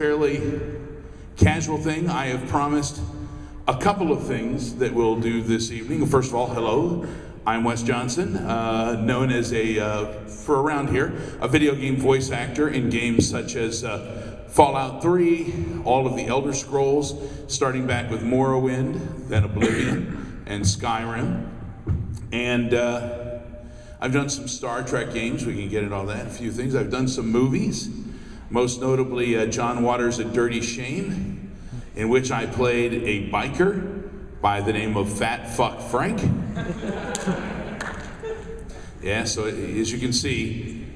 Fairly casual thing. I have promised a couple of things that we'll do this evening. First of all, hello. I'm Wes Johnson, known as for around here, a video game voice actor in games such as Fallout 3, all of the Elder Scrolls, starting back with Morrowind, then Oblivion, and Skyrim. And I've done some Star Trek games. We can get into all that, a few things. I've done some movies. Most notably, John Waters' A Dirty Shame, in which I played a biker by the name of Fat Fuck Frank. Yeah, so as you can see,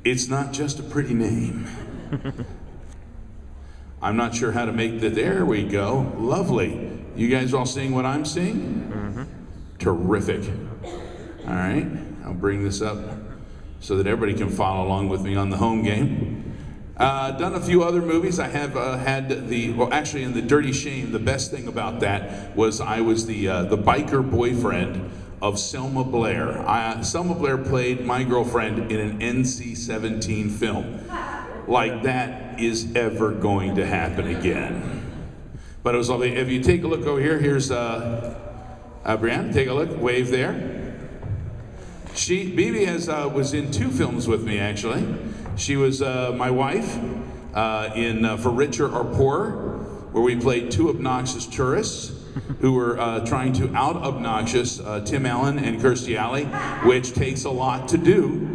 it's not just a pretty name. I'm not sure how to make the, there we go, lovely. You guys all seeing what I'm seeing? Mm-hmm. Terrific. All right, I'll bring this up so that everybody can follow along with me on the home game. Done a few other movies. I have had the, well, actually in The Dirty Shame, the best thing about that was I was the biker boyfriend of Selma Blair. Selma Blair played my girlfriend in an NC-17 film. Like that is ever going to happen again. But it was lovely. If you take a look over here, here's Brianna, take a look, wave there. Bibi was in 2 films with me actually. She was my wife in For Richer or Poorer, where we played 2 obnoxious tourists who were trying to out-obnoxious Tim Allen and Kirstie Alley, which takes a lot to do.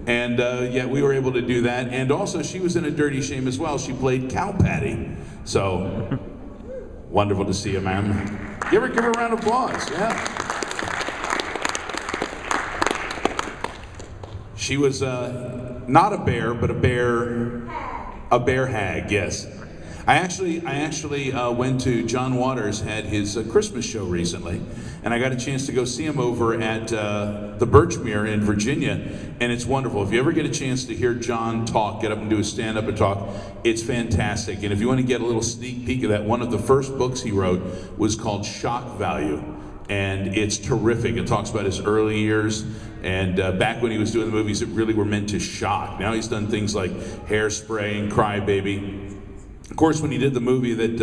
And yet we were able to do that. And also she was in A Dirty Shame as well. She played Cow Patty. So, wonderful to see you, ma'am. Give her a round of applause, yeah. She was not a bear, but a bear hag, yes. I actually went to John Waters, had his Christmas show recently, and I got a chance to go see him over at the Birchmere in Virginia, and it's wonderful. If you ever get a chance to hear John talk, get up and do a stand-up and talk, it's fantastic. And if you want to get a little sneak peek of that, one of the first books he wrote was called Shock Value. And it's terrific. It talks about his early years, and back when he was doing the movies that really were meant to shock. Now he's done things like Hairspray and Cry Baby. Of course, when he did the movie that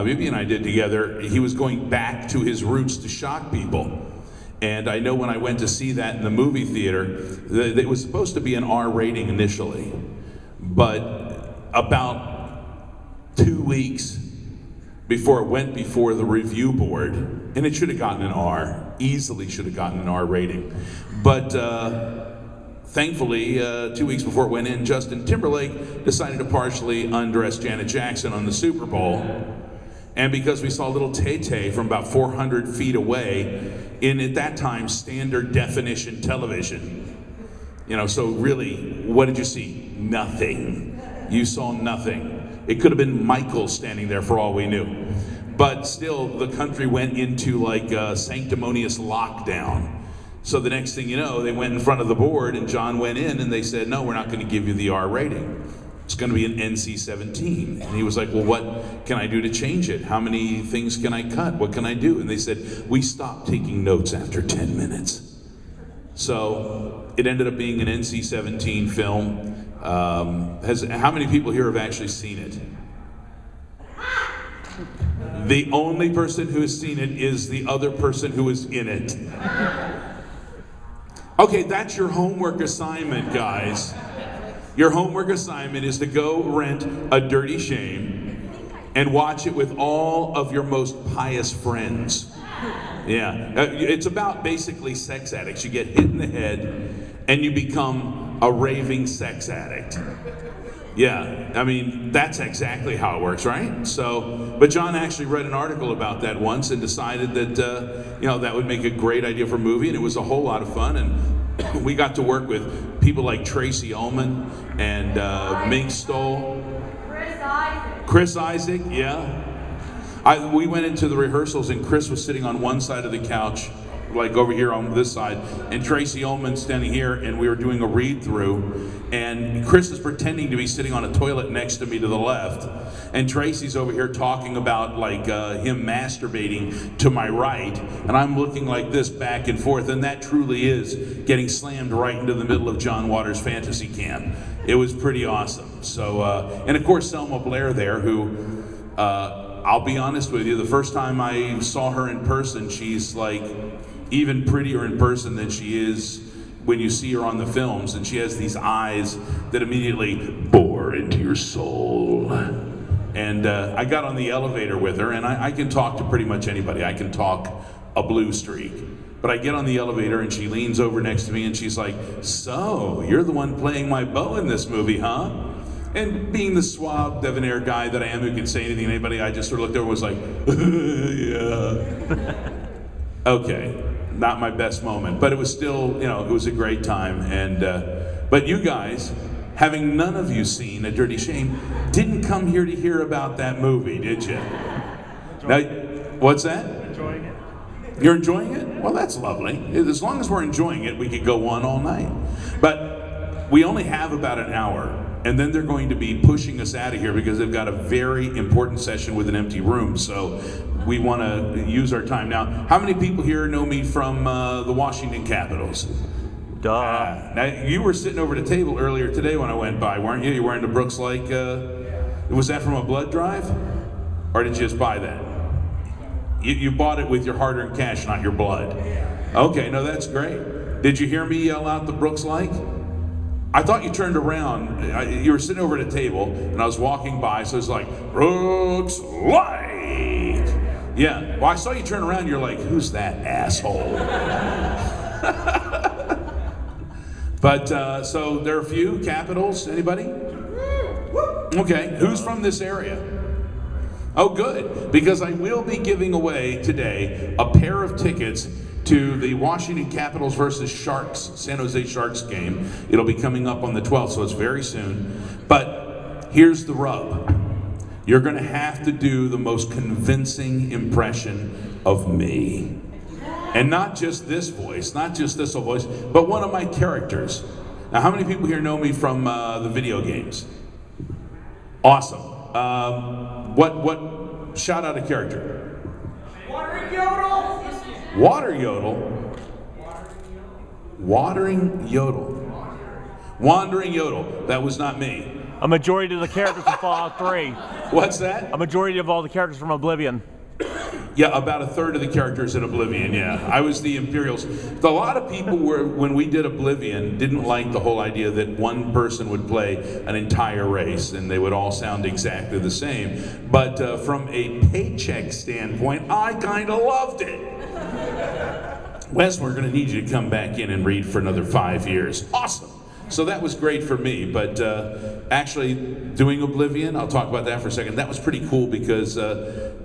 Bibi and I did together, he was going back to his roots to shock people. And I know when I went to see that in the movie theater, it was supposed to be an R rating initially, but about 2 weeks before it went before the review board, and it should have gotten an R, easily should have gotten an R rating. But thankfully, 2 weeks before it went in, Justin Timberlake decided to partially undress Janet Jackson on the Super Bowl. And because we saw little Tay-Tay from about 400 feet away in, at that time, standard definition television. You know, so really, what did you see? Nothing. You saw nothing. It could have been Michael standing there for all we knew. But still, the country went into like a sanctimonious lockdown. So the next thing you know, they went in front of the board and John went in and they said, no, we're not going to give you the R rating. It's going to be an NC-17. And he was like, well, what can I do to change it? How many things can I cut? What can I do? And they said, we stopped taking notes after 10 minutes. So it ended up being an NC-17 film. How many people here have actually seen it? The only person who has seen it is the other person who is in it. Okay, that's your homework assignment, guys. Your homework assignment is to go rent A Dirty Shame and watch it with all of your most pious friends. Yeah, it's about basically sex addicts. You get hit in the head and you become a raving sex addict. Yeah, I mean, that's exactly how it works, right? So, but John actually read an article about that once and decided that, you know, that would make a great idea for a movie, and it was a whole lot of fun, and we got to work with people like Tracy Ullman and Mink Stoll. Chris Isaac, yeah. We went into the rehearsals and Chris was sitting on one side of the couch like over here on this side, and Tracy Ullman standing here, and we were doing a read through, and Chris is pretending to be sitting on a toilet next to me to the left, and Tracy's over here talking about like him masturbating to my right, and I'm looking like this back and forth, and that truly is getting slammed right into the middle of John Waters' fantasy camp. It was pretty awesome. So, and of course Selma Blair there, who, I'll be honest with you, the first time I saw her in person, she's like even prettier in person than she is when you see her on the films, and she has these eyes that immediately bore into your soul. And I got on the elevator with her, and I can talk to pretty much anybody. I can talk a blue streak. But I get on the elevator, and she leans over next to me, and she's like, "So, you're the one playing my beau in this movie, huh?" And being the suave, debonair guy that I am who can say anything to anybody, I just sort of looked over and was like, yeah. Okay, not my best moment, but it was still, you know, it was a great time. And but you guys, having none of you seen A Dirty Shame, didn't come here to hear about that movie, did you? Now, what's that? Enjoying it. You're enjoying it? Well, that's lovely. As long as we're enjoying it, we could go on all night. But we only have about an hour. And then they're going to be pushing us out of here because they've got a very important session with an empty room. So we want to use our time. Now, how many people here know me from the Washington Capitals? Duh. Now, you were sitting over the table earlier today when I went by, weren't you? You were wearing the Brooks Lake. Was that from a blood drive? Or did you just buy that? You bought it with your hard-earned cash, not your blood. Okay, no, that's great. Did you hear me yell out the Brooks Lake? I thought you turned around. You were sitting over at a table, and I was walking by, so it's like, Brooks Lake! Yeah, well, I saw you turn around, you're like, who's that asshole? But, so there are a few Capitals, anybody? Okay, who's from this area? Oh, good, because I will be giving away today a pair of tickets to the Washington Capitals versus Sharks, San Jose Sharks game. It'll be coming up on the 12th, so it's very soon. But here's the rub. You're going to have to do the most convincing impression of me. And not just this voice, not just this voice, but one of my characters. Now, how many people here know me from the video games? Awesome. What shout out a character? Watering Yodel! Water Yodel? Watering Yodel. Wandering Yodel. That was not me. A majority of the characters from Fallout 3. What's that? A majority of all the characters from Oblivion. Yeah, about a third of the characters in Oblivion, yeah. I was the Imperials. A lot of people were, when we did Oblivion, didn't like the whole idea that one person would play an entire race and they would all sound exactly the same. But from a paycheck standpoint, I kind of loved it. Wes, we're going to need you to come back in and read for another 5 years. Awesome. So that was great for me, but actually doing Oblivion, I'll talk about that for a second, that was pretty cool because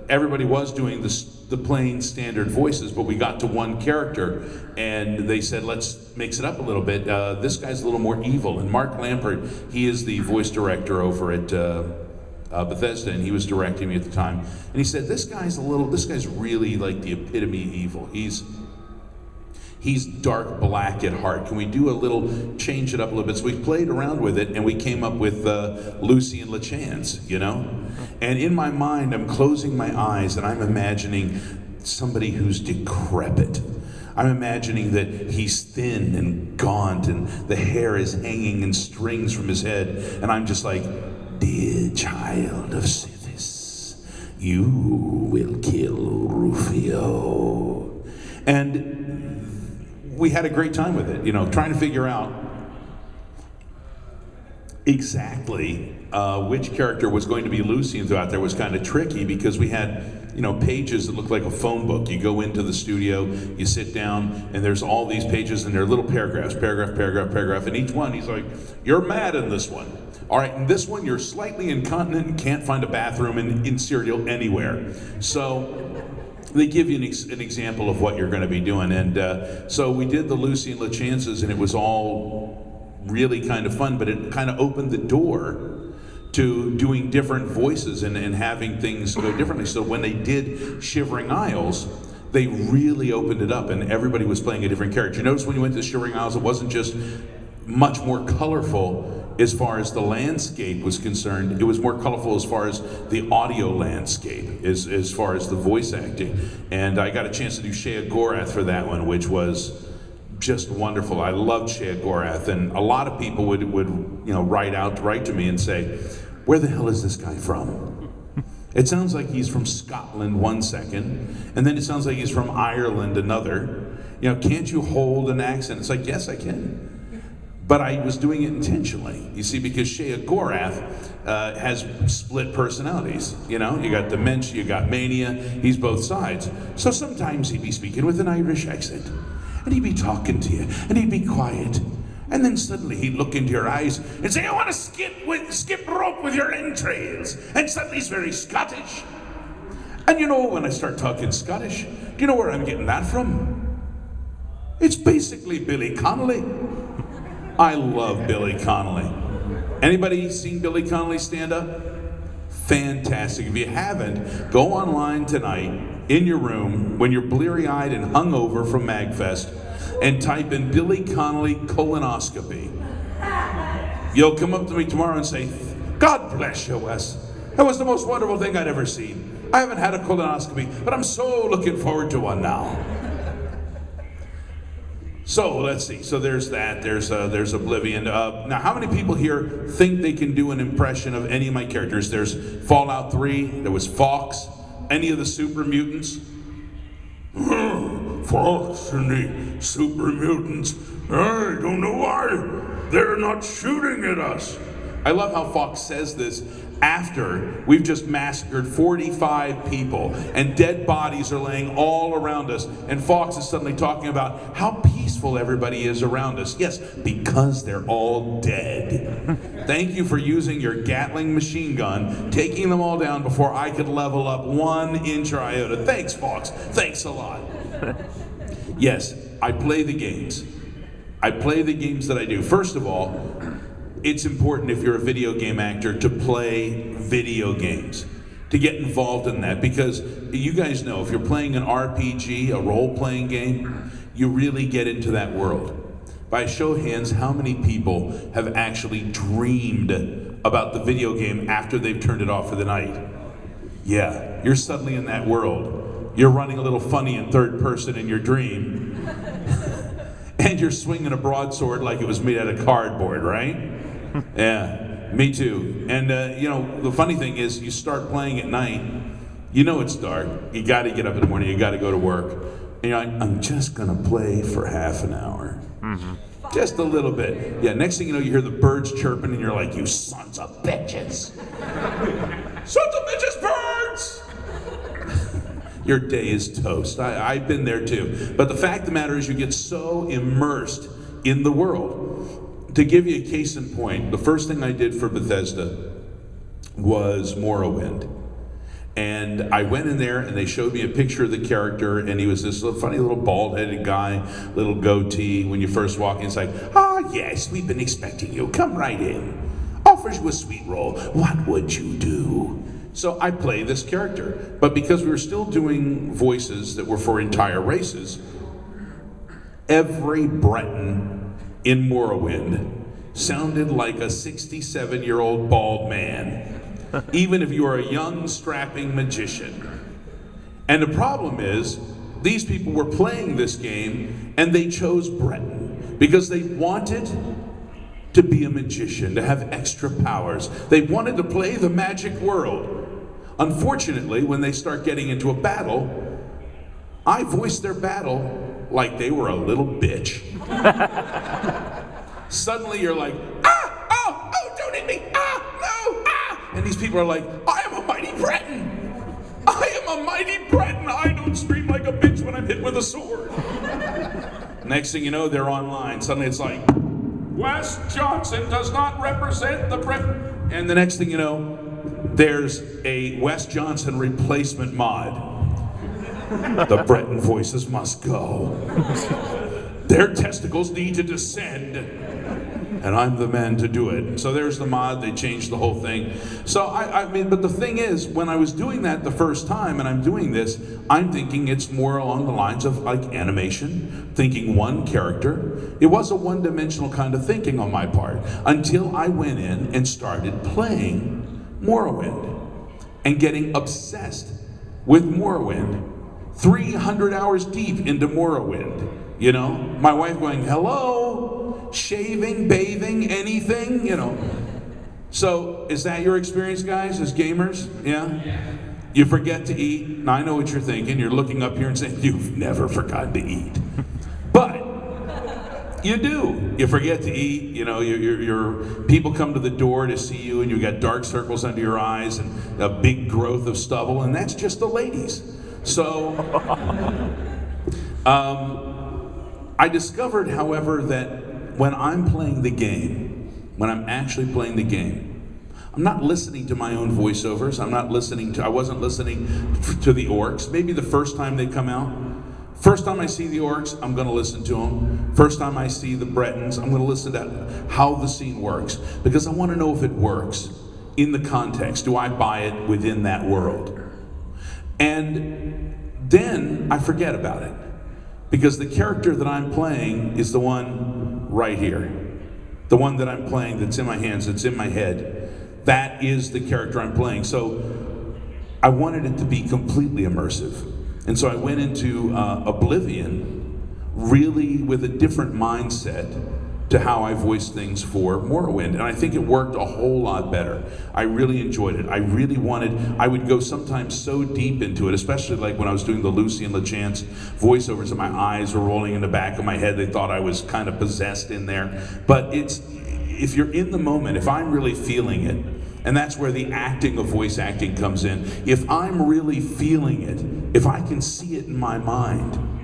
everybody was doing the plain standard voices, but we got to one character and they said, let's mix it up a little bit. This guy's a little more evil, and Mark Lampert, he is the voice director over at Bethesda, and he was directing me at the time. And he said, this guy's really like the epitome of evil. He's dark black at heart. Can we do a little, change it up a little bit? So we played around with it and we came up with Lucy and LeChance, you know? And in my mind, I'm closing my eyes and I'm imagining somebody who's decrepit. I'm imagining that he's thin and gaunt and the hair is hanging in strings from his head. And I'm just like, dear child of Sithis, you will kill Rufio. And we had a great time with it, you know, trying to figure out exactly which character was going to be Lucy throughout there was kind of tricky because we had, you know, pages that looked like a phone book. You go into the studio, you sit down, and there's all these pages, and they're little paragraphs, paragraph, and each one, he's like, you're mad in this one. All right, in this one, you're slightly incontinent and can't find a bathroom in Serial anywhere. So they give you an example of what you're going to be doing. And so we did the Lucy and LeChances, and it was all really kind of fun, but it kind of opened the door to doing different voices and having things go differently. So when they did Shivering Isles, they really opened it up and everybody was playing a different character. You notice when you went to the Shivering Isles, it wasn't just much more colorful as far as the landscape was concerned. It was more colorful as far as the audio landscape, as far as the voice acting. And I got a chance to do Shea Gorath for that one, which was just wonderful. I loved Shea Gorath, and a lot of people would write to me and say, where the hell is this guy from? It sounds like he's from Scotland one second, and then it sounds like he's from Ireland another. Can't you hold an accent? It's like, yes, I can. But I was doing it intentionally, you see, because Shea Gorath has split personalities. You got dementia, you got mania, he's both sides. So sometimes he'd be speaking with an Irish accent, and he'd be talking to you, and he'd be quiet. And then suddenly he'd look into your eyes and say, I want to skip rope with your entrails. And suddenly he's very Scottish. And when I start talking Scottish, do you know where I'm getting that from? It's basically Billy Connolly. I love Billy Connolly. Anybody seen Billy Connolly stand up? Fantastic. If you haven't, go online tonight in your room when you're bleary-eyed and hungover from MAGFest and type in Billy Connolly colonoscopy. You'll come up to me tomorrow and say, God bless you, Wes. That was the most wonderful thing I'd ever seen. I haven't had a colonoscopy, but I'm so looking forward to one now. So let's see. So there's that. There's Oblivion. Now, how many people here think they can do an impression of any of my characters? There's Fallout 3. There was Fox. Any of the Super Mutants? Fox and the Super Mutants. I don't know why they're not shooting at us. I love how Fox says this after we've just massacred 45 people and dead bodies are laying all around us, and Fox is suddenly talking about how peaceful everybody is around us. Yes, because they're all dead. Thank you for using your Gatling machine gun, taking them all down before I could level up 1 inch or iota. Thanks, Fox. Thanks a lot. Yes, I play the games. I play the games that I do. First of all, it's important if you're a video game actor to play video games, to get involved in that, because you guys know if you're playing an RPG, a role-playing game, you really get into that world. By a show of hands, how many people have actually dreamed about the video game after they've turned it off for the night? Yeah, you're suddenly in that world. You're running a little funny in third person in your dream, and you're swinging a broadsword like it was made out of cardboard, right? Yeah, me too. And the funny thing is, you start playing at night, it's dark, you gotta get up in the morning, you gotta go to work, and you're like, I'm just gonna play for half an hour. Mm-hmm. Just a little bit. Yeah, next thing you know, you hear the birds chirping, and you're like, you sons of bitches. Sons of bitches, birds! Your day is toast. I've been there too. But the fact of the matter is, you get so immersed in the world. To give you a case in point, the first thing I did for Bethesda was Morrowind. And I went in there and they showed me a picture of the character, and he was this little, funny little bald-headed guy, little goatee. When you first walk in, it's like, yes, we've been expecting you. Come right in. Offers you a sweet roll. What would you do? So I play this character. But because we were still doing voices that were for entire races, every Breton in Morrowind sounded like a 67-year-old bald man, even if you are a young, strapping magician. And the problem is, these people were playing this game, and they chose Breton because they wanted to be a magician, to have extra powers. They wanted to play the magic world. Unfortunately, when they start getting into a battle, I voiced their battle like they were a little bitch. Suddenly you're like, don't hit me, no. And these people are like, I am a mighty Breton. I am a mighty Breton. I don't scream like a bitch when I'm hit with a sword. Next thing you know, they're online. Suddenly it's like, Wes Johnson does not represent the Breton. And the next thing you know, there's a Wes Johnson replacement mod. The Breton voices must go. Their testicles need to descend. and I'm the man to do it. So there's the mod, they changed the whole thing. So I mean, but the thing is, when I was doing that the first time and I'm doing this, I'm thinking it's more along the lines of like animation, thinking one character. It was a one-dimensional kind of thinking on my part until I went in and started playing Morrowind and getting obsessed with Morrowind. 300 hours deep into Morrowind, you know? My wife going, hello? Shaving, bathing, anything, you know? So, is that your experience, guys, as gamers? Yeah? You forget to eat. Now, I know what you're thinking. You're looking up here and saying, you've never forgotten to eat. But you do. You forget to eat. You know, your people come to the door to see you, and you got dark circles under your eyes and a big growth of stubble, and that's just the ladies. So, I discovered, however, that when I'm playing the game, when I'm actually playing the game, I'm not listening to my own voiceovers. I wasn't listening to the orcs. Maybe the first time they come out. First time I see the orcs, I'm going to listen to them. First time I see the Bretons, I'm going to listen to how the scene works. Because I want to know if it works in the context. Do I buy it within that world? And then I forget about it. Because the character that I'm playing is the one right here. The one that I'm playing that's in my hands, that's in my head. That is the character I'm playing. So I wanted it to be completely immersive. And so I went into Oblivion really with a different mindset to how I voice things for Morrowind. And I think it worked a whole lot better. I really enjoyed it. I would go sometimes so deep into it, especially like when I was doing the Lucy and LeChance voiceovers and my eyes were rolling in the back of my head. They thought I was kind of possessed in there. But if you're in the moment, if I'm really feeling it, and that's where the acting of voice acting comes in. If I'm really feeling it, if I can see it in my mind,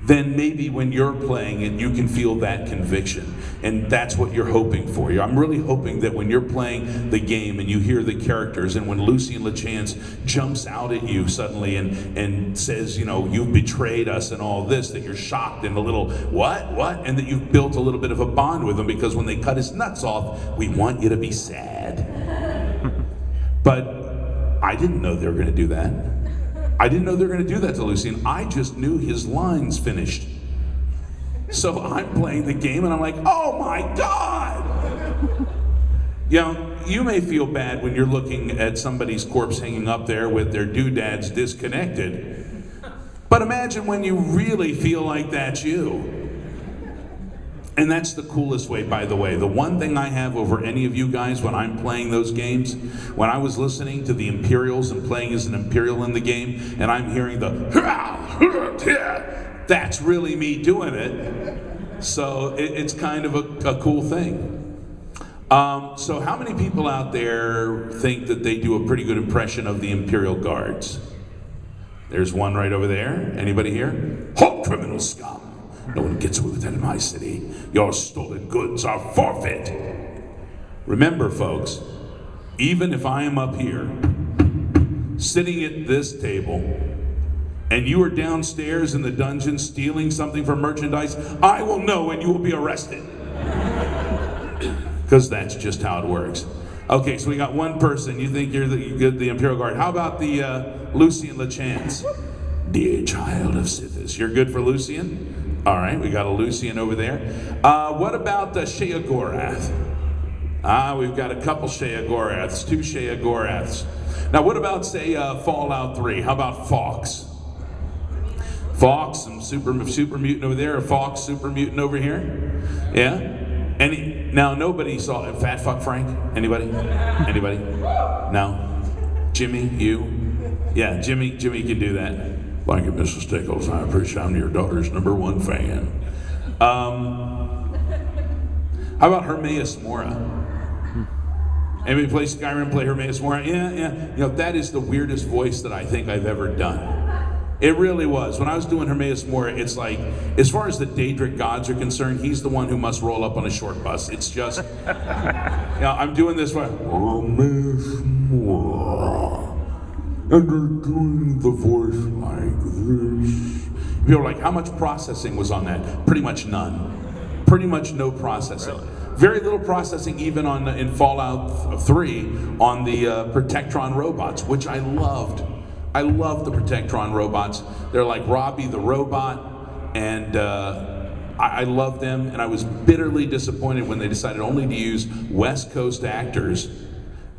then maybe when you're playing it, you can feel that conviction. And that's what you're hoping for. I'm really hoping that when you're playing the game and you hear the characters, and when Lucy and LeChance jumps out at you suddenly and says, you know, you've betrayed us and all this, that you're shocked and a little, what? And that you've built a little bit of a bond with them, because when they cut his nuts off, we want you to be sad. But I didn't know they were going to do that. I didn't know they were going to do that to Lucy, and I just knew his lines finished. So I'm playing the game, and I'm like, oh my God! You know, you may feel bad when you're looking at somebody's corpse hanging up there with their doodads disconnected. But imagine when you really feel like that's you. And that's the coolest way, by the way. The one thing I have over any of you guys when I'm playing those games, when I was listening to the Imperials and playing as an Imperial in the game, and I'm hearing the, that's really me doing it. So it's kind of a cool thing. So how many people out there think that they do a pretty good impression of the Imperial Guards? There's one right over there. Anybody here? Halt, criminal scum! No one gets away with that in my city. Your stolen goods are forfeit. Remember, folks, even if I am up here, sitting at this table, and you are downstairs in the dungeon stealing something from merchandise, I will know and you will be arrested. Because that's just how it works. Okay, so we got one person. You think you're the Imperial Guard. How about the Lucian LeChance? Dear child of Sithis. You're good for Lucian? All right, we got a Lucian over there. What about the Sheogorath? We've got a couple Sheogoraths, 2 Sheogoraths. Now, what about, say, Fallout 3? How about Fox? Fox, some super mutant over there, or Fox super mutant over here? Yeah? Now, nobody saw it. Fat Fuck Frank? Anybody? Anybody? No? Jimmy, you? Yeah, Jimmy can do that. Thank you, Mrs. Stickles. I appreciate I'm your daughter's #1 fan. How about Hermaeus Mora? Anybody play Skyrim, play Hermaeus Mora? Yeah. You know, that is the weirdest voice that I think I've ever done. It really was. When I was doing Hermaeus Mora, it's like, as far as the Daedric gods are concerned, he's the one who must roll up on a short bus. It's just, you know, I'm doing this one. Hermaeus Mora. And they're doing the voice like this. People are like, how much processing was on that? Pretty much none. Pretty much no processing. Really? Very little processing even on in Fallout 3 on the Protectron robots, which I loved. I love the Protectron robots. They're like Robbie the robot, and I love them. And I was bitterly disappointed when they decided only to use West Coast actors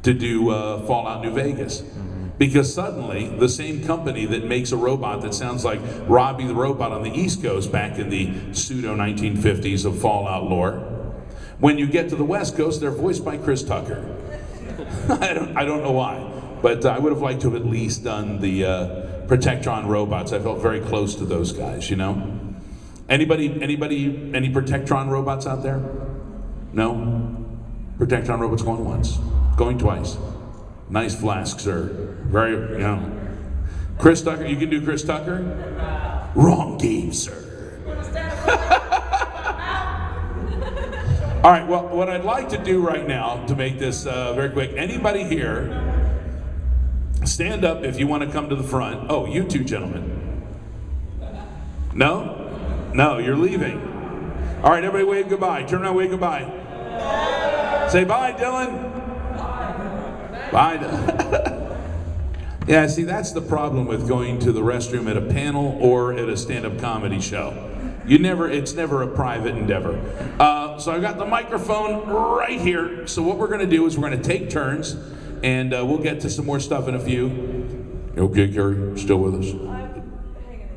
to do Fallout New Vegas. Because suddenly, the same company that makes a robot that sounds like Robbie the robot on the East Coast back in the pseudo-1950s of Fallout lore, when you get to the West Coast, they're voiced by Chris Tucker. I don't know why, but I would have liked to have at least done the Protectron robots. I felt very close to those guys, you know? Any Protectron robots out there? No? Protectron robots going once, going twice. Nice flask, sir. Very, you know. Chris Tucker, you can do Chris Tucker? Wrong game, sir. All right, well, what I'd like to do right now to make this very quick, anybody here, stand up if you want to come to the front. Oh, you two gentlemen. No? No, you're leaving. All right, everybody wave goodbye. Turn around, wave goodbye. Say bye, Dylan. Bye. Yeah, see, that's the problem with going to the restroom at a panel or at a stand-up comedy show. It's never a private endeavor. So I've got the microphone right here. So what we're going to do is we're going to take turns, and we'll get to some more stuff in a few. Okay, Carrie, still with us? I'm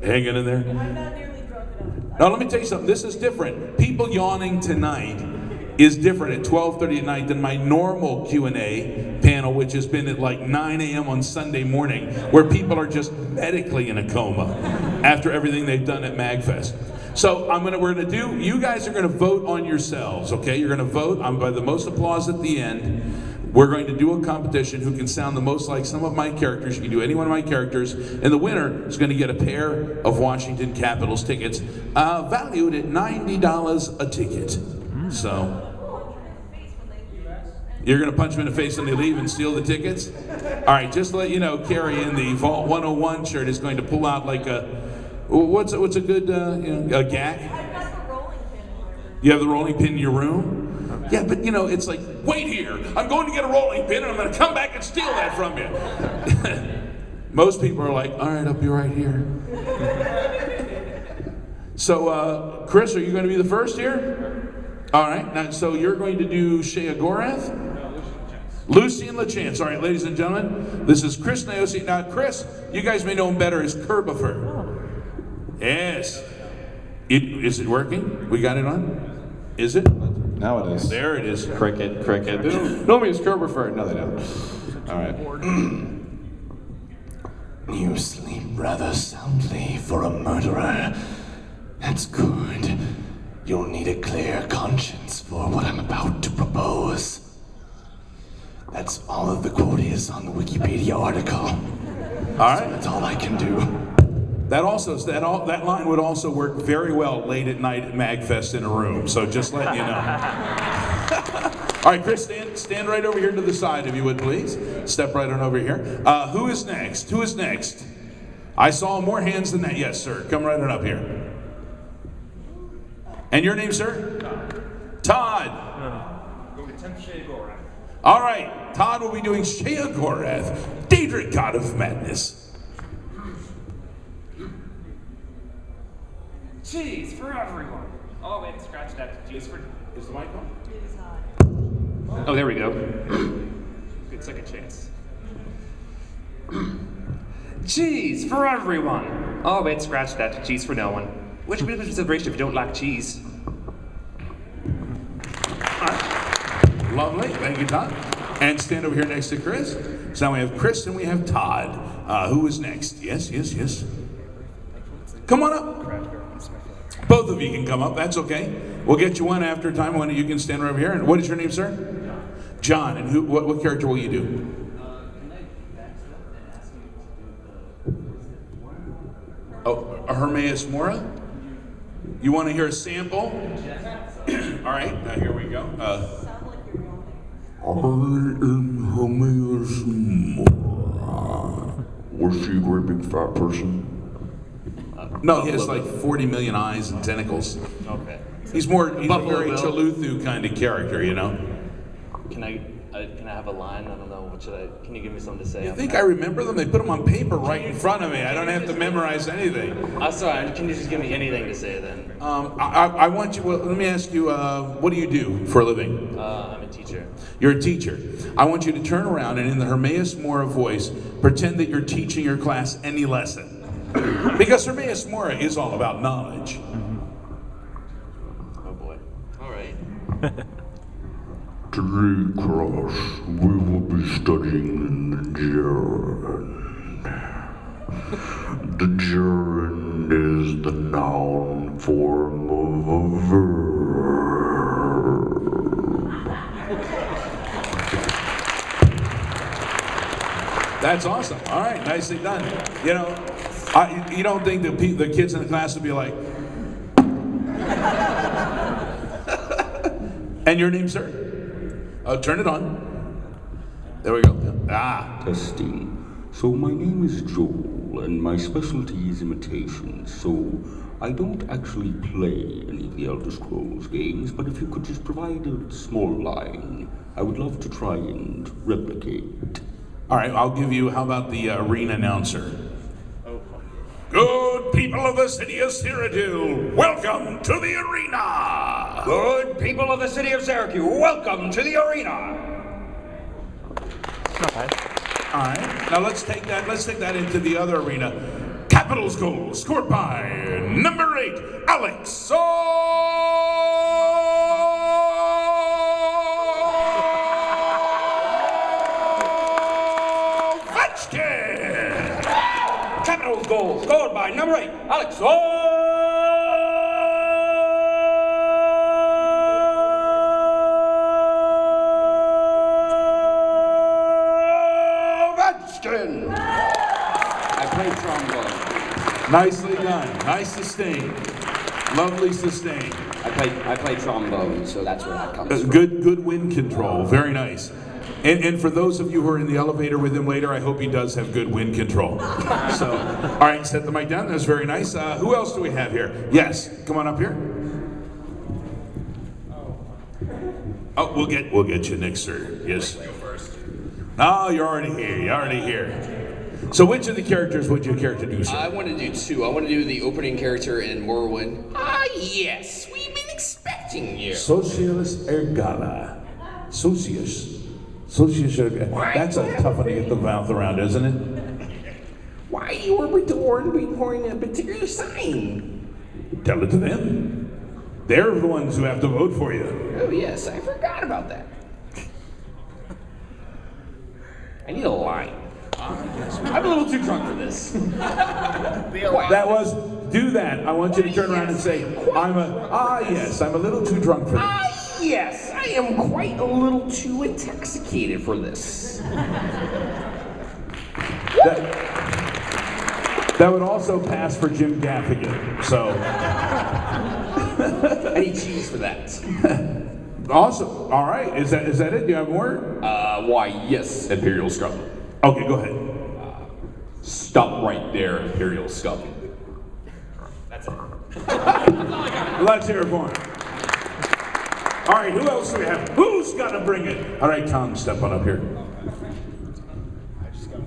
Hanging in there? I'm not nearly drunk enough. Now, let me tell you something. This is different. People yawning tonight is different at 12:30 at night than my normal Q&A panel, which has been at like 9 a.m. on Sunday morning, where people are just medically in a coma after everything they've done at MAGFest. So we're gonna do. You guys are gonna vote on yourselves, okay? You're gonna vote by the most applause at the end. We're going to do a competition who can sound the most like some of my characters. You can do any one of my characters, and the winner is going to get a pair of Washington Capitals tickets, valued at $90 a ticket. So. You're going to punch them in the face when they leave and steal the tickets? All right, just to let you know, Carrie in the Vault 101 shirt is going to pull out like a, what's a good, a gag? I've got the rolling pin in my room. You have the rolling pin in your room? Yeah, but it's like, wait here, I'm going to get a rolling pin and I'm going to come back and steal that from you. Most people are like, all right, I'll be right here. So, Chris, are you going to be the first here? All right, now, so you're going to do Shea Gorath? Lucy and LaChance. All right, ladies and gentlemen, this is Chris Naosi. Now, Chris, you guys may know him better as Kerbifer. Yes. Is it working? We got it on? Is it? Now it is. There it is. Cricket. They don't know me as Kerbifer. No, they don't. All right. You sleep rather soundly for a murderer. That's good. You'll need a clear conscience for what I'm about to propose. That's all of the quote is on the Wikipedia article. All right. So that's all I can do. That line would also work very well late at night at MAGFest in a room. So just letting you know. All right, Chris, stand right over here to the side, if you would, please. Step right on over here. Who is next? Who is next? I saw more hands than that. Yes, sir. Come right on up here. And your name, sir? Todd. Go to attempt Shea Gorath. All right, Todd will be doing Shea Gorath, Daedric God of Madness. Cheese for everyone. Oh, wait, scratch that. Cheese for. Is the mic on? It is not. Oh, there we go. Good second chance. Cheese for everyone. Oh, wait, scratch that. Cheese for no one. Which would be a celebration if you don't like cheese? Lovely, thank you, Todd. And stand over here next to Chris. So now we have Chris and we have Todd. Who is next? Yes. Come on up. Both of you can come up, that's okay. We'll get you one after time. One of you can stand right over here. And what is your name, sir? John. And what character will you do? Oh, Hermaeus Mora? You want to hear a sample? All right, now here we go. Sound like you're yawning. I am Hermaeus Mora. Was she a great big fat person? No, he has like 40 million eyes and tentacles. Okay. He's a Buffalo very Bill. Chaluthu kind of character, you know? Can I have a line? I don't know. What should I? Can you give me something to say? I think I remember them. They put them on paper right in front of me. I don't have to memorize anything. Sorry. Can you just give me anything to say then? I want you, well, let me ask you, what do you do for a living? I'm a teacher. You're a teacher. I want you to turn around and in the Hermaeus Mora voice, pretend that you're teaching your class any lesson. Because Hermaeus Mora is all about knowledge. Oh boy. All right. Today, class, we will be studying the gerund. The gerund is the noun form of a verb. That's awesome. All right, nicely done. You know, you don't think the kids in the class would be like, and your name, sir? Oh, turn it on. There we go. Ah. Testing. So my name is Joel, and my specialty is imitation. So I don't actually play any of the Elder Scrolls games, but if you could just provide a small line, I would love to try and replicate. All right, I'll give you, how about the arena announcer? Good people of the city of Cyrodiil, welcome to the arena! Good people of the city of Syracuse, welcome to the arena. Not bad. All right, now let's take that into the other arena. Capitals goal scored by number 8, Alex Ovechkin! Capitals goal scored by number 8, Alex Ovechkin. I play trombone. Nicely done. Nice sustain. Lovely sustain. I play trombone, so that's where that comes from. Good wind control. Very nice. And for those of you who are in the elevator with him later, I hope he does have good wind control. So, all right, set the mic down. That's very nice. Who else do we have here? Yes, come on up here. Oh, we'll get you next, sir. Yes. No, you're already here. You're already here. So, which of the characters would your character do, sir? I want to do 2. I want to do the opening character in Morrowind. Yes, we've been expecting you. Socialist Ergala. Socius Ergala. That's a tough one to get the mouth around, isn't it? Why you were with the warden behind a particular sign? Tell it to them. They're the ones who have to vote for you. Oh yes, I forgot about that. I need a line. I'm a little too drunk for this. That was, do that. I want you to turn around and say, I'm a little too drunk for this. Yes, I am quite a little too intoxicated for this. That would also pass for Jim Gaffigan, so. I need cheese for that. Awesome, all right, is that it? Do you have more? Why, yes, Imperial Scum. Okay, go ahead. Stop right there, Imperial Scum. That's it. Let's hear it for him. All right, who else do we have? Who's gonna bring it? All right, Tom, step on up here.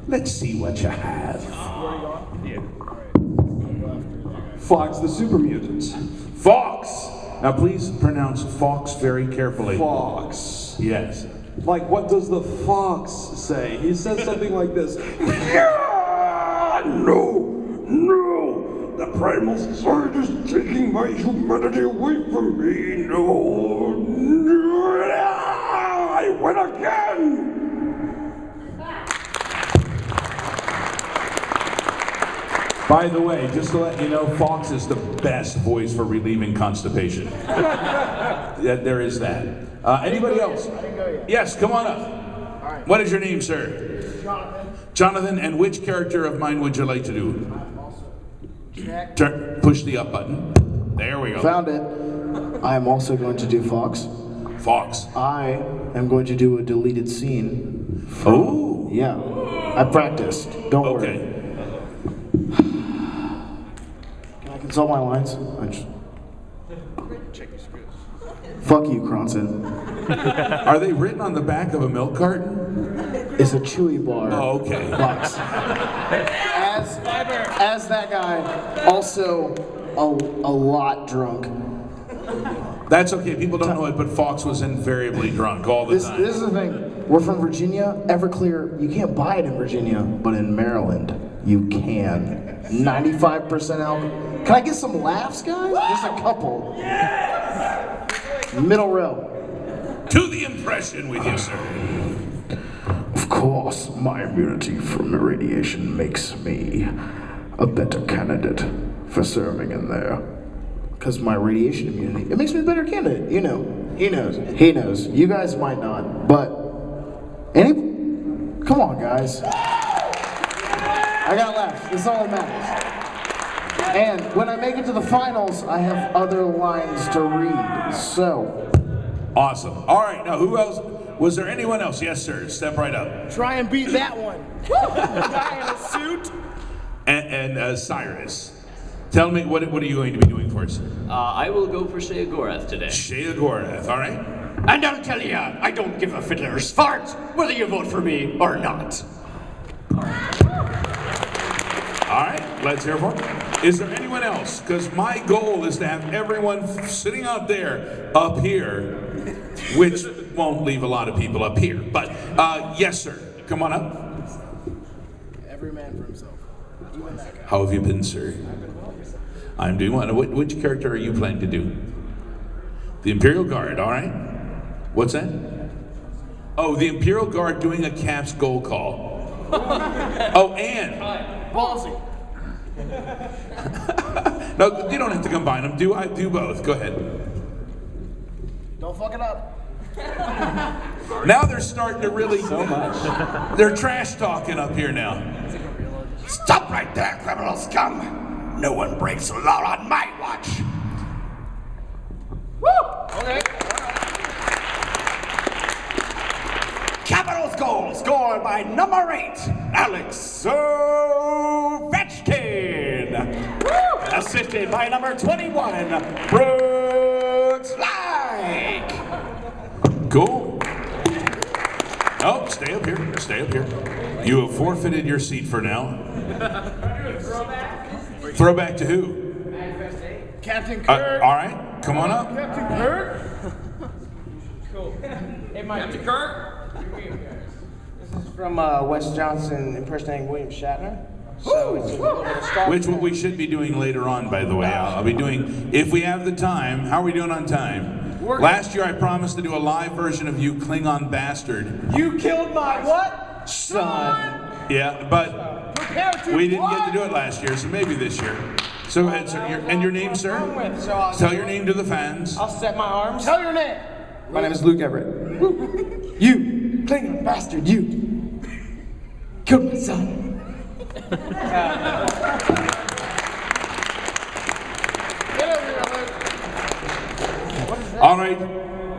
Let's see what you have. Fox the Super Mutant. Fox! Now please pronounce Fox very carefully. Fox. Yes. Like, what does the fox say? He says something like this. No, the primal surge is taking my humanity away from me. No, I win again. By the way, just to let you know, Fox is the best voice for relieving constipation. There is that. Anybody else? Yes, come on up. What is your name, sir? Jonathan, and which character of mine would you like to do? Push the up button. There we go. Found it. I am also going to do Fox. Fox. I am going to do a deleted scene. Oh. Yeah. I practiced. Don't worry. Okay. Can I consult my lines? Check your script. Fuck you, Cronson. Are they written on the back of a milk carton? It's a Chewy bar. Oh, okay. Box. As that guy, also a lot drunk. That's okay. People don't know it, but Fox was invariably drunk all the time. This is the thing. We're from Virginia. Everclear, you can't buy it in Virginia, but in Maryland, you can. 95% alcohol. Can I get some laughs, guys? Just a couple. Middle row. To the impression with you, sir. Of course, my immunity from irradiation makes me a better candidate for serving in there. Because my radiation immunity, it makes me a better candidate. You know, he knows. He knows. You guys might not, but come on, guys. I got laughs. That's all that matters. And when I make it to the finals, I have other lines to read. So. Awesome. All right. Now, who else? Was there anyone else? Yes, sir. Step right up. Try and beat that one. Guy in a suit. And Cyrus, tell me what are you going to be doing for us? I will go for Shea Gorath today. Shea Gorath. All right. And I'll tell you, I don't give a fiddler's fart whether you vote for me or not. All right, let's hear from him. Is there anyone else? Because my goal is to have everyone sitting out there up here, which won't leave a lot of people up here. But yes, sir. Come on up. Every man for himself. Even that guy. How have you been, sir? I'm doing well. Which character are you planning to do? The Imperial Guard, all right. What's that? Oh, the Imperial Guard doing a Caps goal call. Oh, and... Ballsy. No, you don't have to combine them. Do both. Go ahead. Don't fuck it up. Now they're starting to really... So much. They're trash talking up here now. Stop right there, criminal scum! No one breaks the law on my watch. Woo! Okay. Capitals goal scored by number 8, Alex Ovechkin. Woo! Assisted by number 21, Brooks Like. Cool. Oh, stay up here. Stay up here. You have forfeited your seat for now. Throwback to who? Captain Kirk. All right, come on up. Captain Kirk. Cool. Hey, Mike. Captain Kirk. This is from Wes Johnson impersonating William Shatner. So it's a little bit of Star Which we should be doing later on, by the way. I'll be doing, if we have the time. How are we doing on time? Last year I promised to do a live version of You Klingon Bastard. You killed my what? Son. Yeah, but we didn't get to do it last year, so maybe this year. So, and your name, sir? Tell your name to the fans. I'll set my arms. Tell your name. My name is Luke Everett. You, Klingon bastard, you killed my son. All right,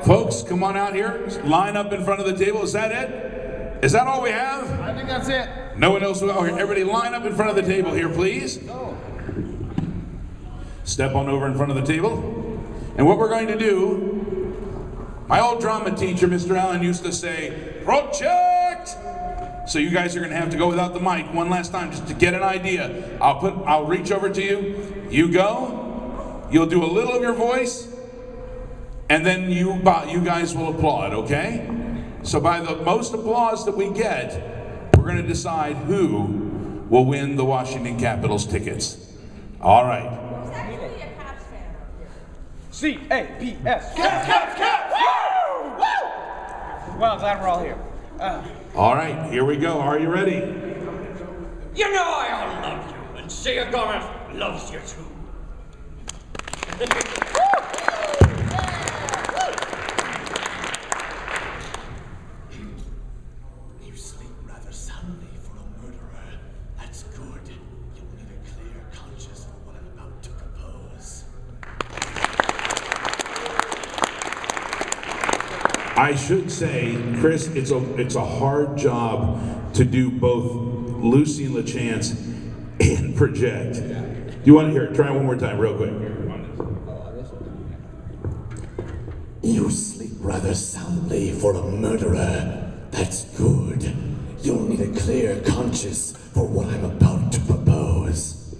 folks, come on out here. Line up in front of the table. Is that it? Is that all we have? I think that's it. No one else will. Oh, everybody line up in front of the table here, please. Step on over in front of the table. And what we're going to do, my old drama teacher, Mr. Allen, used to say, project! So you guys are going to have to go without the mic one last time just to get an idea. I'll reach over to you. You go. You'll do a little of your voice. And then you guys will applaud, okay? So by the most applause that we get, we're going to decide who will win the Washington Capitals tickets. All right. Who's actually a Caps fan? C-A-P-S. Caps! Woo! Woo! Well, glad we're all here. All right, here we go. Are you ready? You know I all love you, and Shea Gorath loves you too. You sleep rather soundly for a murderer. That's good. You'll need a clear conscience for what I'm about to propose. I should say, Chris, it's a hard job to do both Lucy and LeChance and project. You want to hear it? Try it one more time, real quick. You sleep rather soundly for a murderer. That's good. You'll need a clear conscience for what I'm about to propose.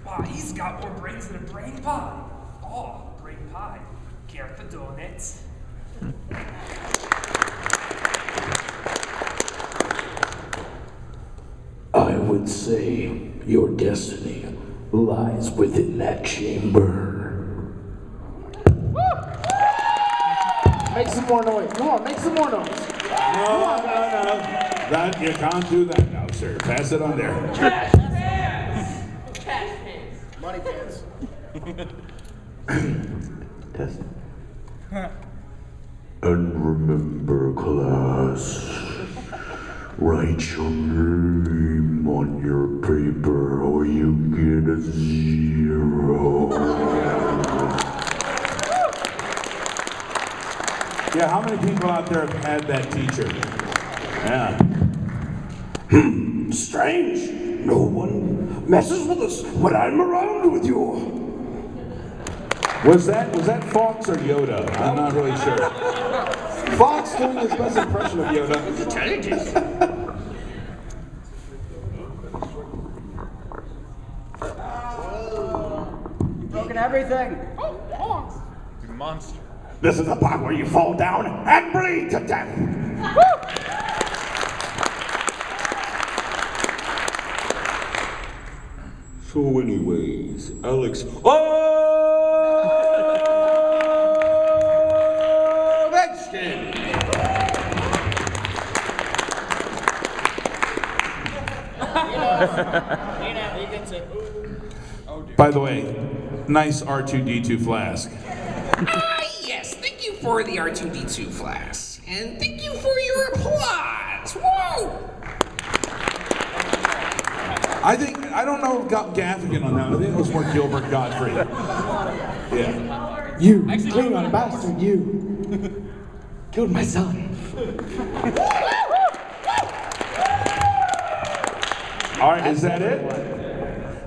Wow, he's got more brains than a brain pie. Oh, brain pie. Care for donuts? I would say your destiny lies within that chamber. Make some more noise. Come on, make some more noise. No. That, you can't do that now, sir. Pass it on there. Trash pants. Trash pants. Money pants. Test. And remember, class, write your name on your paper or you get a 0. Yeah, how many people out there have had that teacher? Yeah. Strange. No one messes with us when I'm around with you. Was that Fox or Yoda? I'm not really sure. Fox doing his best impression of Yoda. It's intelligence. You've broken everything. You monster. This is the part where you fall down and bleed to death. So anyways, Alex... By the way, nice R2-D2 flask. Yes, thank you for the R2D2 flask. And thank you for your applause. Whoa! I don't know Gaffigan on that. I think it was more Gilbert Godfrey. Yeah. You, Klingon bastard, you. Killed my son. All right, is that it?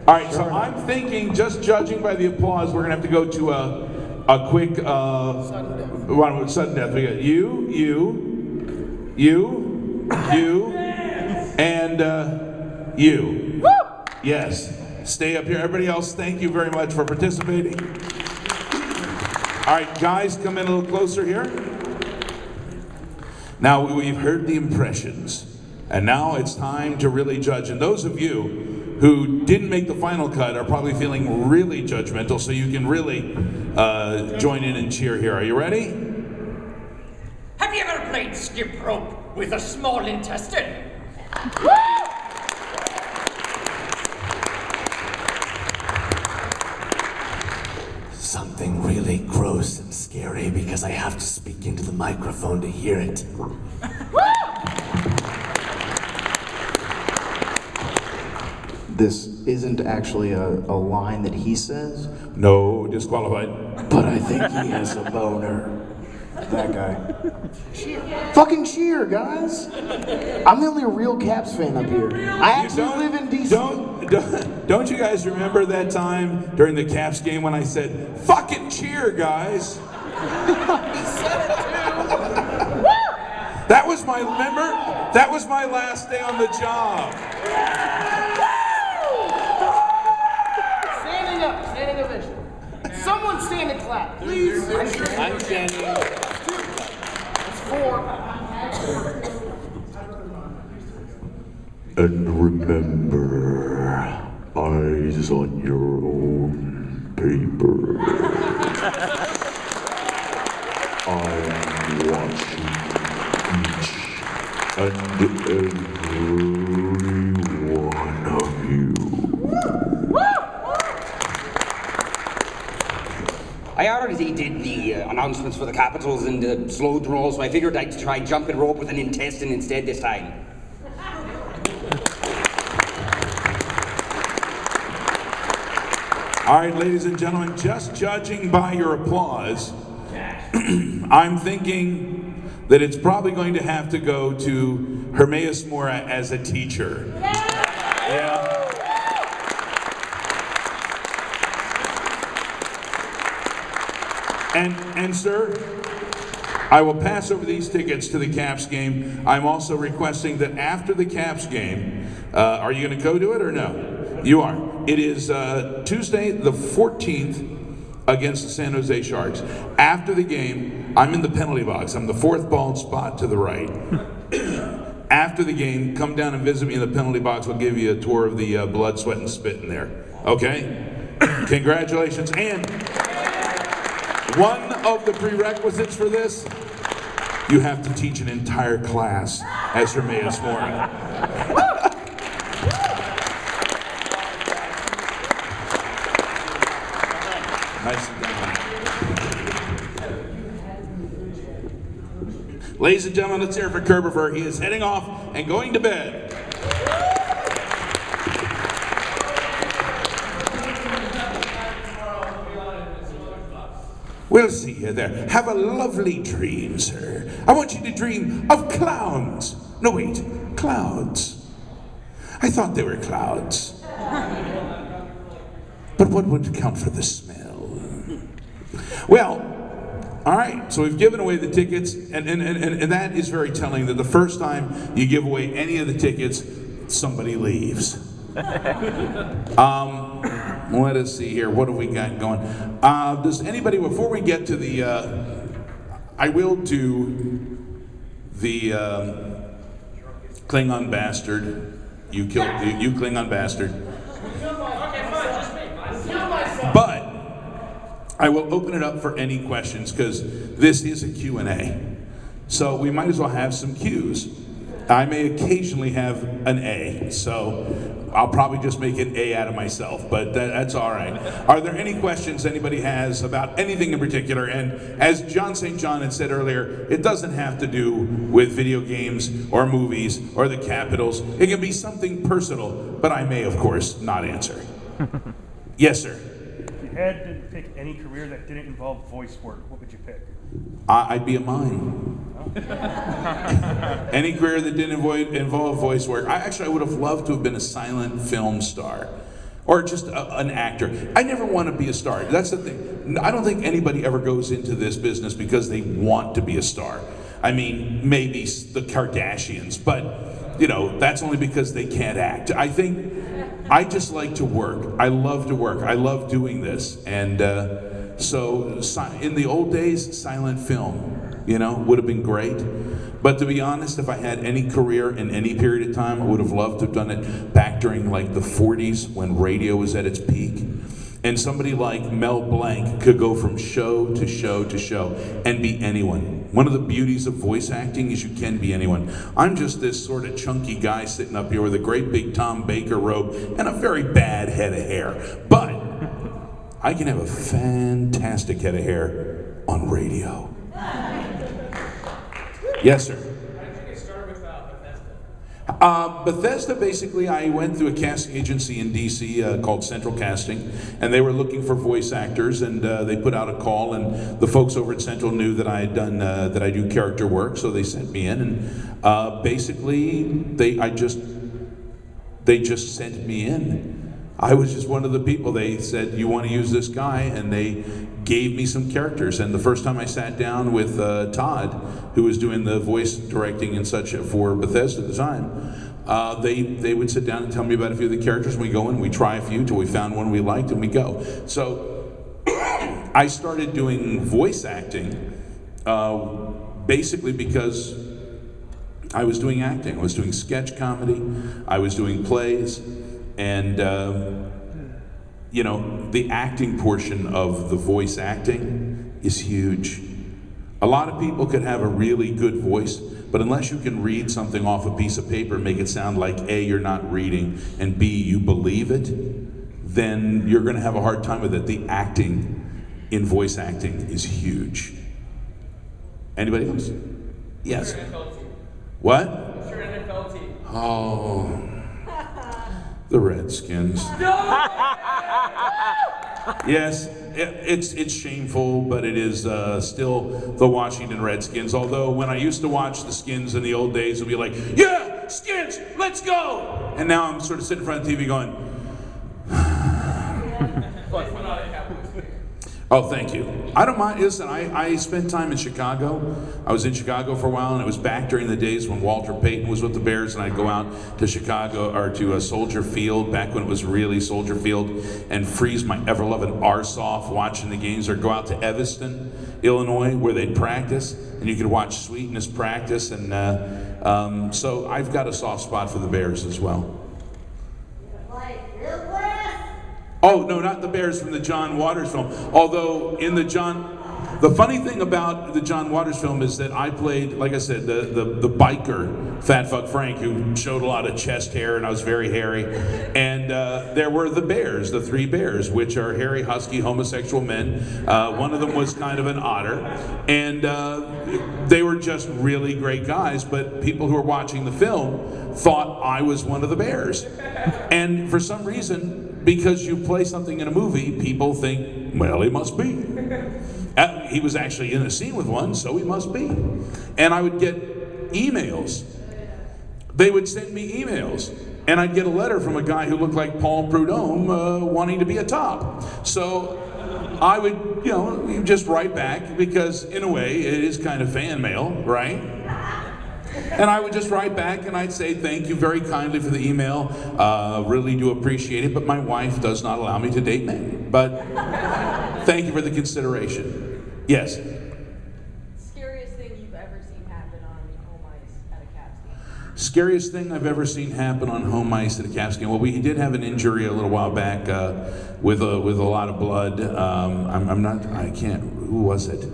All right, so I'm thinking, just judging by the applause, we're gonna have to go to a quick sudden death. We got you, and you. Yes. Stay up here. Everybody else, thank you very much for participating. All right, guys, come in a little closer here. Now we've heard the impressions, and now it's time to really judge. And those of you who didn't make the final cut are probably feeling really judgmental, so you can really join in and cheer here. Are you ready? Have you ever played skip rope with a small intestine? Something really gross and scary because I have to speak into the microphone to hear it. This isn't actually a line that he says. No, disqualified. But I think he has a boner. That guy. Fucking cheer, guys. I'm the only real Caps fan up here. I actually live in DC. Don't you guys remember that time during the Caps game when I said, fucking cheer, guys? That was my, remember? That was my last day on the job. Standing up, standing ovation. Someone stand and clap, please. I'm standing. It's 4. And remember, eyes on your own paper. I'm watching each and every one of you. I already did the announcements for the Capitals and the slow draw, so I figured I'd try jumping rope with an intestine instead this time. All right, ladies and gentlemen, just judging by your applause, I'm thinking that it's probably going to have to go to Hermaeus Mora as a teacher. Yeah. And sir, I will pass over these tickets to the Caps game. I'm also requesting that after the Caps game, are you going to go to it or no? You are. It is Tuesday the 14th against the San Jose Sharks. After the game, I'm in the penalty box. I'm the fourth bald spot to the right. After the game, come down and visit me in the penalty box. We'll give you a tour of the blood, sweat, and spit in there. Okay? Congratulations. And one of the prerequisites for this, you have to teach an entire class as Hermea Sworn. Nice. Ladies and gentlemen, let's hear it for Kerber. He is heading off and going to bed. We'll see you there. Have a lovely dream, sir. I want you to dream of clowns. No, wait, clouds. I thought they were clouds. But what would count for the smell? Well, all right, so we've given away the tickets, and that is very telling that the first time you give away any of the tickets, somebody leaves. Let us see here. What have we got going? Does anybody, before we get to the, I will do the Klingon bastard. You killed, you Klingon bastard. But I will open it up for any questions because this is a Q&A. So we might as well have some Q's. I may occasionally have an A, so I'll probably just make it A out of myself, but that's all right. Are there any questions anybody has about anything in particular? And as John St. John had said earlier, it doesn't have to do with video games or movies or the Capitals. It can be something personal, but I may, of course, not answer. Yes, sir. If you had to pick any career that didn't involve voice work, what would you pick? I'd be a mime. Any career that didn't involve voice work. I would have loved to have been a silent film star. Or just an actor. I never want to be a star. That's the thing. I don't think anybody ever goes into this business because they want to be a star. I mean, maybe the Kardashians, but, you know, that's only because they can't act. I think I just like to work. I love to work. I love doing this. And so in the old days, silent film, you know, would have been great. But to be honest, if I had any career in any period of time, I would have loved to have done it back during like the 40s when radio was at its peak. And somebody like Mel Blanc could go from show to show to show and be anyone. One of the beauties of voice acting is you can be anyone. I'm just this sort of chunky guy sitting up here with a great big Tom Baker robe and a very bad head of hair. But I can have a fantastic head of hair on radio. Yes, sir. How did you get started with Bethesda? Bethesda, basically, I went through a casting agency in DC called Central Casting, and they were looking for voice actors, and they put out a call, and the folks over at Central knew that I had done, that I do character work, so they sent me in, and basically, they just sent me in. I was just one of the people. They said, you want to use this guy? And they gave me some characters. And the first time I sat down with Todd, who was doing the voice directing and such for Bethesda at the time, they would sit down and tell me about a few of the characters. We go in, we try a few till we found one we liked, and we go. So I started doing voice acting basically because I was doing acting. I was doing sketch comedy. I was doing plays. And, you know, the acting portion of the voice acting is huge. A lot of people could have a really good voice, but unless you can read something off a piece of paper and make it sound like A, you're not reading, and B, you believe it, then you're going to have a hard time with it. The acting in voice acting is huge. Anybody else? Yes. What? What's your NFL team? Oh. The Redskins. Yes, it's shameful, but it is still the Washington Redskins. Although when I used to watch the Skins in the old days, it would be like, yeah, Skins, let's go! And now I'm sort of sitting in front of the TV going, Oh, thank you. I don't mind. Listen, I spent time in Chicago. I was in Chicago for a while, and it was back during the days when Walter Payton was with the Bears, and I'd go out to Chicago or to Soldier Field, back when it was really Soldier Field, and freeze my ever-loving arse off watching the games, or go out to Evanston, Illinois, where they'd practice, and you could watch Sweetness practice, and so I've got a soft spot for the Bears as well. Oh, no, not the Bears from the John Waters film. Although the funny thing about the John Waters film is that I played, like I said, the biker, Fat Fuck Frank, who showed a lot of chest hair, and I was very hairy. And there were the Bears, the 3 bears, which are hairy, husky, homosexual men. One of them was kind of an otter. And they were just really great guys, but people who were watching the film thought I was one of the bears. And for some reason, because you play something in a movie, people think, well, he must be. He was actually in a scene with one, so he must be. And I would get emails. They would send me emails. And I'd get a letter from a guy who looked like Paul Prudhomme wanting to be a top. So I would, just write back, because in a way, it is kind of fan mail, right? And I would just write back and I'd say, thank you very kindly for the email. Really do appreciate it, but my wife does not allow me to date men. But thank you for the consideration. Yes? Scariest thing you've ever seen happen on home ice at a Caps game? Scariest thing I've ever seen happen on home ice at a Caps game. Well, we did have an injury a little while back with a lot of blood. Who was it?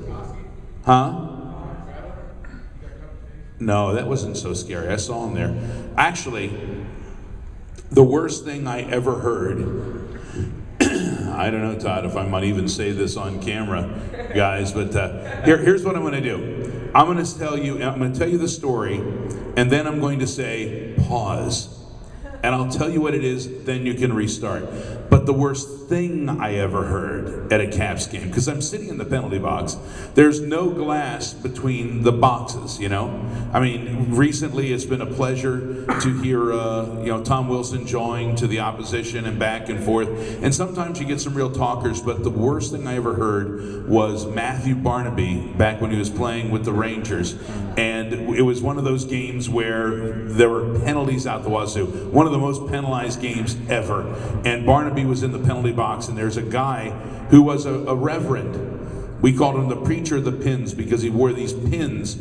Huh? No, that wasn't so scary. I saw him there. Actually, the worst thing I ever heard, I don't know, Todd, if I might even say this on camera, guys, but here's what I'm going to do. I'm going to tell you the story, and then I'm going to say, pause. And I'll tell you what it is, then you can restart. But the worst thing I ever heard at a Caps game, because I'm sitting in the penalty box, there's no glass between the boxes, I mean, recently it's been a pleasure to hear, Tom Wilson jawing to the opposition and back and forth. And sometimes you get some real talkers, but the worst thing I ever heard was Matthew Barnaby back when he was playing with the Rangers. And it was one of those games where there were penalties out the wazoo. One of the most penalized games ever. And Barnaby was in the penalty box, and there's a guy who was a reverend. We called him the preacher of the pins, because he wore these pins,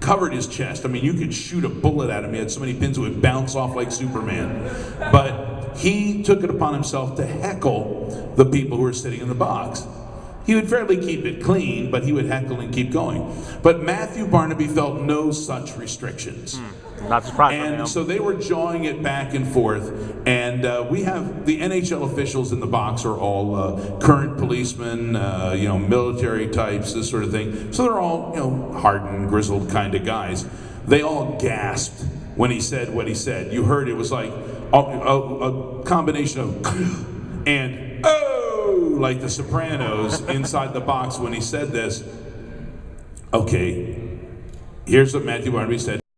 covered his chest. I mean, you could shoot a bullet at him. He had so many pins it would bounce off like Superman. But he took it upon himself to heckle the people who were sitting in the box. He would fairly keep it clean, but he would heckle and keep going. But Matthew Barnaby felt no such restrictions. Not surprised. And so they were jawing it back and forth. And we have the NHL officials in the box are all current policemen, military types, this sort of thing. So they're all, hardened, grizzled kind of guys. They all gasped when he said what he said. You heard it was like a combination of and oh, like the Sopranos inside the box when he said this. Okay, here's what Matthew Barnaby said.